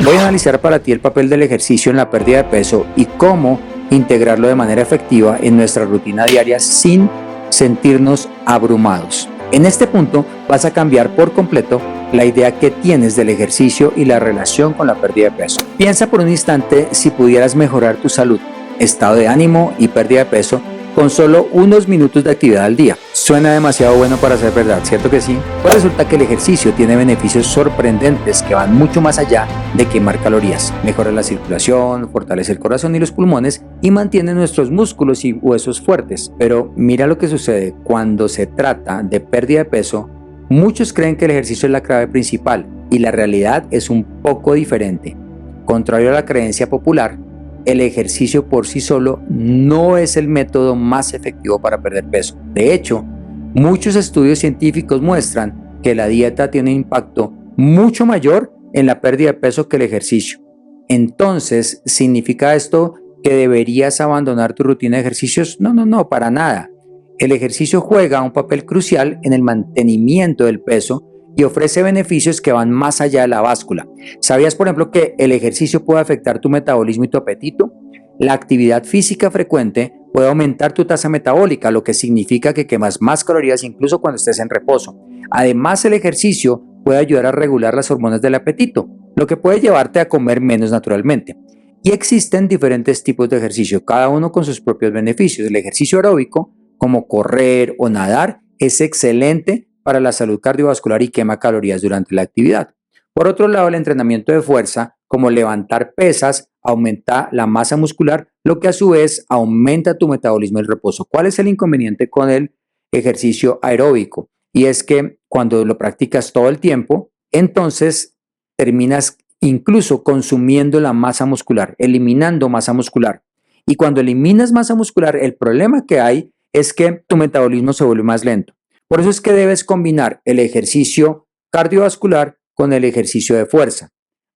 Voy a analizar para ti el papel del ejercicio en la pérdida de peso y cómo integrarlo de manera efectiva en nuestra rutina diaria sin sentirnos abrumados. En este punto vas a cambiar por completo la idea que tienes del ejercicio y la relación con la pérdida de peso. Piensa por un instante si pudieras mejorar tu salud, estado de ánimo y pérdida de peso con solo unos minutos de actividad al día. Suena demasiado bueno para ser verdad, ¿cierto que sí? Pues resulta que el ejercicio tiene beneficios sorprendentes que van mucho más allá de quemar calorías. Mejora la circulación, fortalece el corazón y los pulmones y mantiene nuestros músculos y huesos fuertes. Pero mira lo que sucede cuando se trata de pérdida de peso. Muchos creen que el ejercicio es la clave principal y la realidad es un poco diferente. Contrario a la creencia popular, el ejercicio por sí solo no es el método más efectivo para perder peso. De hecho, muchos estudios científicos muestran que la dieta tiene un impacto mucho mayor en la pérdida de peso que el ejercicio. Entonces, ¿significa esto que deberías abandonar tu rutina de ejercicios? No, para nada. El ejercicio juega un papel crucial en el mantenimiento del peso y ofrece beneficios que van más allá de la báscula. ¿Sabías, por ejemplo, que el ejercicio puede afectar tu metabolismo y tu apetito? La actividad física frecuente puede aumentar tu tasa metabólica, lo que significa que quemas más calorías incluso cuando estés en reposo. Además, el ejercicio puede ayudar a regular las hormonas del apetito, lo que puede llevarte a comer menos naturalmente. Y existen diferentes tipos de ejercicio, cada uno con sus propios beneficios. El ejercicio aeróbico, como correr o nadar, es excelente para la salud cardiovascular y quema calorías durante la actividad. Por otro lado, el entrenamiento de fuerza, como levantar pesas, aumenta la masa muscular, lo que a su vez aumenta tu metabolismo y el reposo. ¿Cuál es el inconveniente con el ejercicio aeróbico? Y es que cuando lo practicas todo el tiempo, entonces terminas incluso consumiendo la masa muscular, eliminando masa muscular. Y cuando eliminas masa muscular, el problema que hay es que tu metabolismo se vuelve más lento. Por eso es que debes combinar el ejercicio cardiovascular con el ejercicio de fuerza.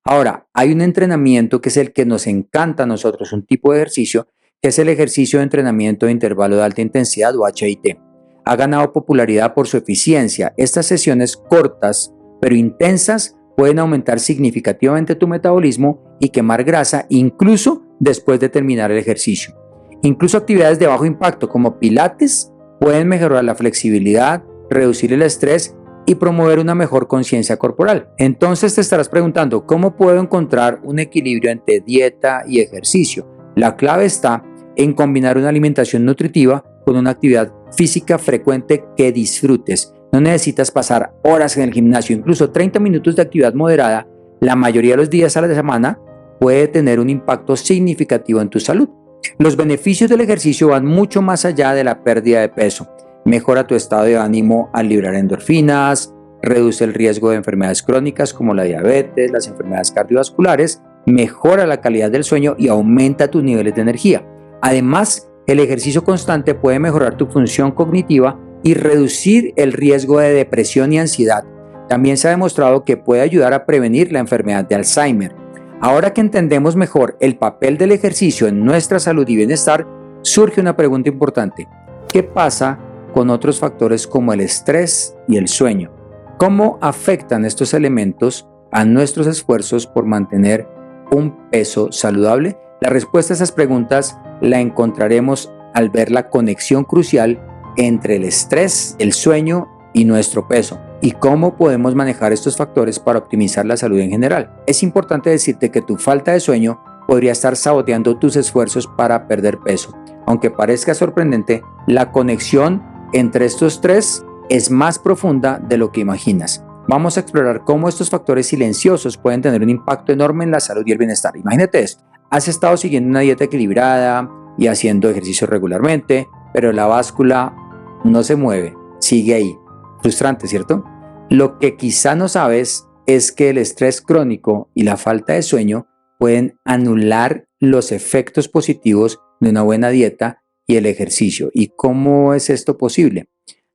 Ahora, hay un entrenamiento que es el que nos encanta a nosotros, un tipo de ejercicio, que es el ejercicio de entrenamiento de intervalo de alta intensidad o HIIT. Ha ganado popularidad por su eficiencia. Estas sesiones cortas pero intensas pueden aumentar significativamente tu metabolismo y quemar grasa incluso después de terminar el ejercicio. Incluso actividades de bajo impacto como pilates pueden mejorar la flexibilidad, reducir el estrés y promover una mejor conciencia corporal. Entonces te estarás preguntando, ¿cómo puedo encontrar un equilibrio entre dieta y ejercicio? La clave está en combinar una alimentación nutritiva con una actividad física frecuente que disfrutes. No necesitas pasar horas en el gimnasio, incluso 30 minutos de actividad moderada, la mayoría de los días a la semana, puede tener un impacto significativo en tu salud. Los beneficios del ejercicio van mucho más allá de la pérdida de peso. Mejora tu estado de ánimo al liberar endorfinas, reduce el riesgo de enfermedades crónicas como la diabetes, las enfermedades cardiovasculares, mejora la calidad del sueño y aumenta tus niveles de energía. Además, el ejercicio constante puede mejorar tu función cognitiva y reducir el riesgo de depresión y ansiedad. También se ha demostrado que puede ayudar a prevenir la enfermedad de Alzheimer. Ahora que entendemos mejor el papel del ejercicio en nuestra salud y bienestar, surge una pregunta importante. ¿Qué pasa con otros factores como el estrés y el sueño? ¿Cómo afectan estos elementos a nuestros esfuerzos por mantener un peso saludable? La respuesta a esas preguntas la encontraremos al ver la conexión crucial entre el estrés, el sueño y nuestro peso, y cómo podemos manejar estos factores para optimizar la salud en general. Es importante decirte que tu falta de sueño podría estar saboteando tus esfuerzos para perder peso. Aunque parezca sorprendente, la conexión entre estos tres es más profunda de lo que imaginas. Vamos a explorar cómo estos factores silenciosos pueden tener un impacto enorme en la salud y el bienestar. Imagínate esto, has estado siguiendo una dieta equilibrada y haciendo ejercicio regularmente, pero la báscula no se mueve, sigue ahí. Frustrante, ¿cierto? Lo que quizá no sabes es que el estrés crónico y la falta de sueño pueden anular los efectos positivos de una buena dieta y el ejercicio. ¿Y cómo es esto posible?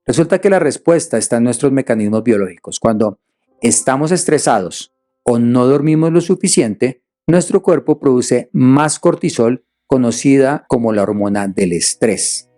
Resulta que la respuesta está en nuestros mecanismos biológicos. Cuando estamos estresados o no dormimos lo suficiente, nuestro cuerpo produce más cortisol, conocida como la hormona del estrés.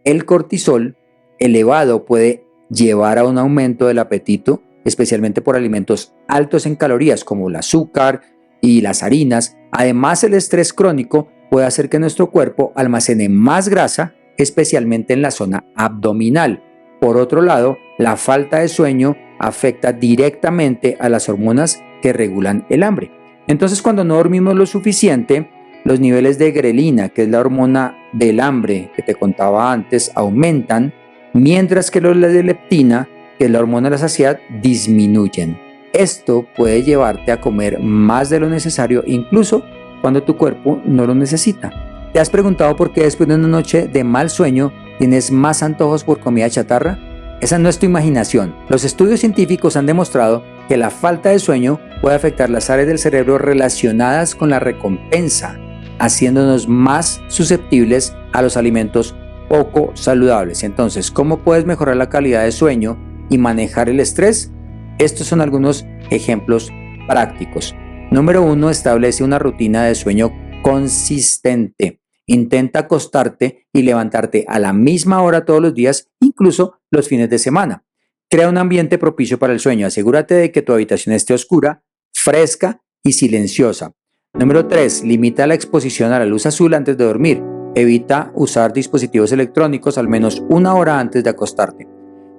El cortisol elevado puede llevar a un aumento del apetito, especialmente por alimentos altos en calorías como el azúcar, y las harinas. Además, el estrés crónico puede hacer que nuestro cuerpo almacene más grasa, especialmente en la zona abdominal. Por otro lado, la falta de sueño afecta directamente a las hormonas que regulan el hambre. Entonces, cuando no dormimos lo suficiente, los niveles de grelina, que es la hormona del hambre que te contaba antes, aumentan, mientras que los de leptina, que es la hormona de la saciedad, disminuyen. Esto puede llevarte a comer más de lo necesario, incluso cuando tu cuerpo no lo necesita. ¿Te has preguntado por qué después de una noche de mal sueño tienes más antojos por comida chatarra? Esa no es tu imaginación. Los estudios científicos han demostrado que la falta de sueño puede afectar las áreas del cerebro relacionadas con la recompensa, haciéndonos más susceptibles a los alimentos poco saludables. Entonces, ¿cómo puedes mejorar la calidad de sueño y manejar el estrés? Estos son algunos ejemplos prácticos. Número 1, establece una rutina de sueño consistente. Intenta acostarte y levantarte a la misma hora todos los días, incluso los fines de semana. Crea un ambiente propicio para el sueño. Asegúrate de que tu habitación esté oscura, fresca y silenciosa. Número 3, limita la exposición a la luz azul antes de dormir. Evita usar dispositivos electrónicos al menos una hora antes de acostarte.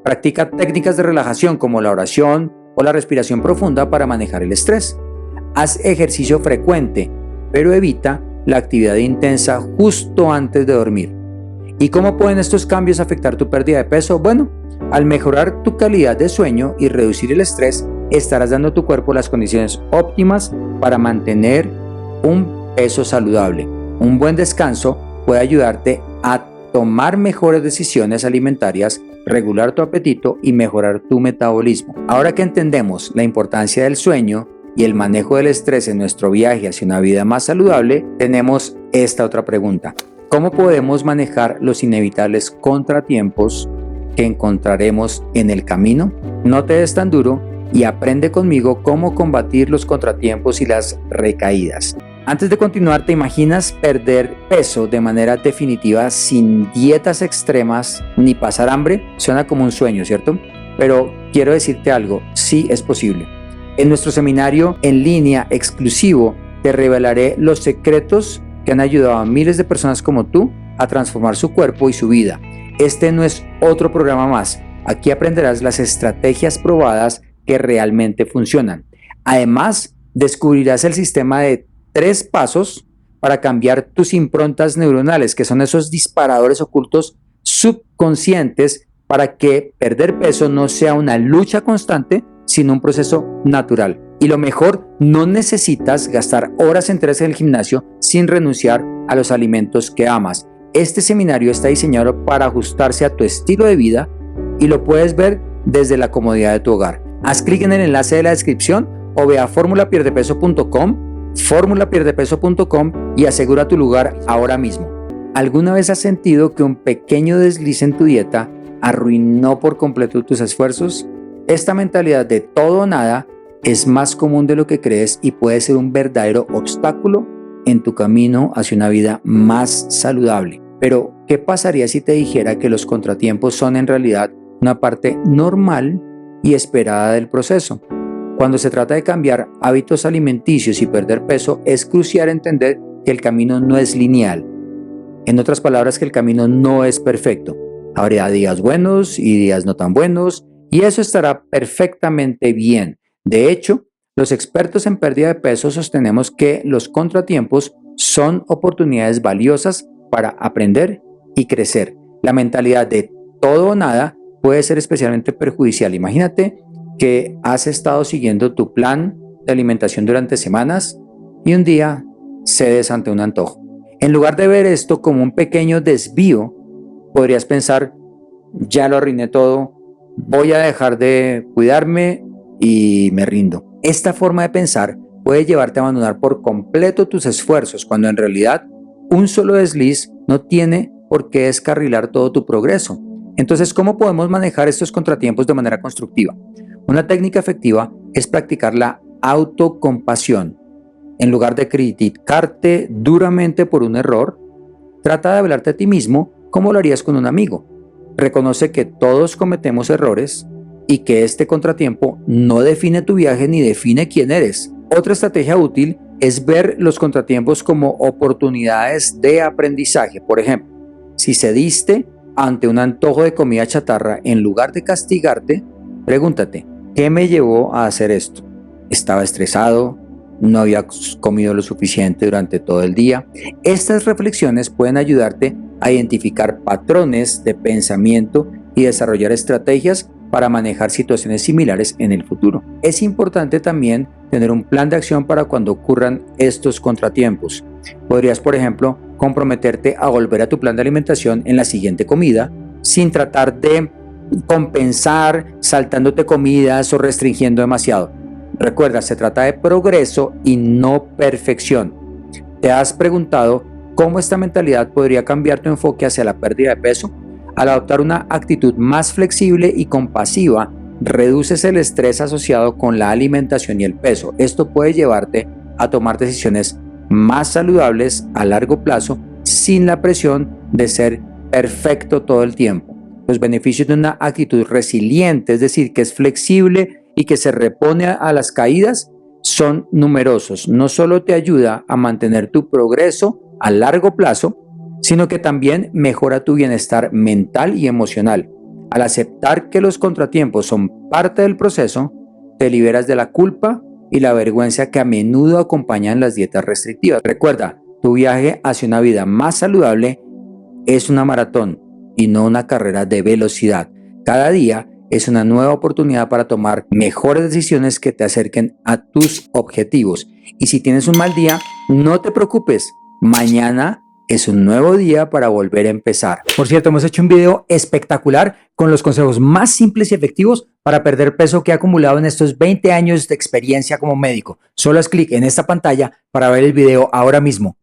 Practica técnicas de relajación como la oración o la respiración profunda para manejar el estrés. Haz ejercicio frecuente, pero evita la actividad intensa justo antes de dormir. ¿Y cómo pueden estos cambios afectar tu pérdida de peso? Bueno, al mejorar tu calidad de sueño y reducir el estrés, estarás dando a tu cuerpo las condiciones óptimas para mantener un peso saludable. Un buen descanso puede ayudarte a tomar mejores decisiones alimentarias, regular tu apetito y mejorar tu metabolismo. Ahora que entendemos la importancia del sueño y el manejo del estrés en nuestro viaje hacia una vida más saludable, tenemos esta otra pregunta. ¿Cómo podemos manejar los inevitables contratiempos que encontraremos en el camino? No te des tan duro y aprende conmigo cómo combatir los contratiempos y las recaídas. Antes de continuar, ¿te imaginas perder peso de manera definitiva sin dietas extremas ni pasar hambre? Suena como un sueño, ¿cierto? Pero quiero decirte algo, sí es posible. En nuestro seminario en línea exclusivo te revelaré los secretos que han ayudado a miles de personas como tú a transformar su cuerpo y su vida. Este no es otro programa más. Aquí aprenderás las estrategias probadas que realmente funcionan. Además, descubrirás el sistema de 3 pasos para cambiar tus improntas neuronales, que son esos disparadores ocultos subconscientes para que perder peso no sea una lucha constante, sino un proceso natural. Y lo mejor, no necesitas gastar horas enteras en el gimnasio sin renunciar a los alimentos que amas. Este seminario está diseñado para ajustarse a tu estilo de vida y lo puedes ver desde la comodidad de tu hogar. Haz clic en el enlace de la descripción o ve a formulapierdepeso.com y asegura tu lugar ahora mismo. ¿Alguna vez has sentido que un pequeño desliz en tu dieta arruinó por completo tus esfuerzos? Esta mentalidad de todo o nada es más común de lo que crees y puede ser un verdadero obstáculo en tu camino hacia una vida más saludable. Pero, ¿qué pasaría si te dijera que los contratiempos son en realidad una parte normal y esperada del proceso? Cuando se trata de cambiar hábitos alimenticios y perder peso, es crucial entender que el camino no es lineal. En otras palabras, que el camino no es perfecto. Habrá días buenos y días no tan buenos, y eso estará perfectamente bien. De hecho, los expertos en pérdida de peso sostenemos que los contratiempos son oportunidades valiosas para aprender y crecer. La mentalidad de todo o nada puede ser especialmente perjudicial. Imagínate que has estado siguiendo tu plan de alimentación durante semanas y un día cedes ante un antojo. En lugar de ver esto como un pequeño desvío, podrías pensar, ya lo arruiné todo, voy a dejar de cuidarme y me rindo. Esta forma de pensar puede llevarte a abandonar por completo tus esfuerzos, cuando en realidad un solo desliz no tiene por qué descarrilar todo tu progreso. Entonces, ¿cómo podemos manejar estos contratiempos de manera constructiva? Una técnica efectiva es practicar la autocompasión. En lugar de criticarte duramente por un error, trata de hablarte a ti mismo como lo harías con un amigo. Reconoce que todos cometemos errores y que este contratiempo no define tu viaje ni define quién eres. Otra estrategia útil es ver los contratiempos como oportunidades de aprendizaje. Por ejemplo, si cediste ante un antojo de comida chatarra, en lugar de castigarte, pregúntate, ¿qué me llevó a hacer esto? ¿Estaba estresado? ¿No había comido lo suficiente durante todo el día? Estas reflexiones pueden ayudarte a identificar patrones de pensamiento y desarrollar estrategias para manejar situaciones similares en el futuro. Es importante también tener un plan de acción para cuando ocurran estos contratiempos. Podrías, por ejemplo, comprometerte a volver a tu plan de alimentación en la siguiente comida, sin tratar de compensar saltándote comidas o restringiendo demasiado. Recuerda, se trata de progreso y no perfección. ¿Te has preguntado cómo esta mentalidad podría cambiar tu enfoque hacia la pérdida de peso? Al adoptar una actitud más flexible y compasiva, reduces el estrés asociado con la alimentación y el peso. Esto puede llevarte a tomar decisiones más saludables a largo plazo sin la presión de ser perfecto todo el tiempo. Los beneficios de una actitud resiliente, es decir, que es flexible y que se repone a las caídas, son numerosos. No solo te ayuda a mantener tu progreso a largo plazo, sino que también mejora tu bienestar mental y emocional. Al aceptar que los contratiempos son parte del proceso, te liberas de la culpa y la vergüenza que a menudo acompañan las dietas restrictivas. Recuerda, tu viaje hacia una vida más saludable es una maratón y no una carrera de velocidad. Cada día es una nueva oportunidad para tomar mejores decisiones que te acerquen a tus objetivos. Y si tienes un mal día, no te preocupes. Mañana es un nuevo día para volver a empezar. Por cierto, hemos hecho un video espectacular con los consejos más simples y efectivos para perder peso que he acumulado en estos 20 años de experiencia como médico. Solo haz clic en esta pantalla para ver el video ahora mismo.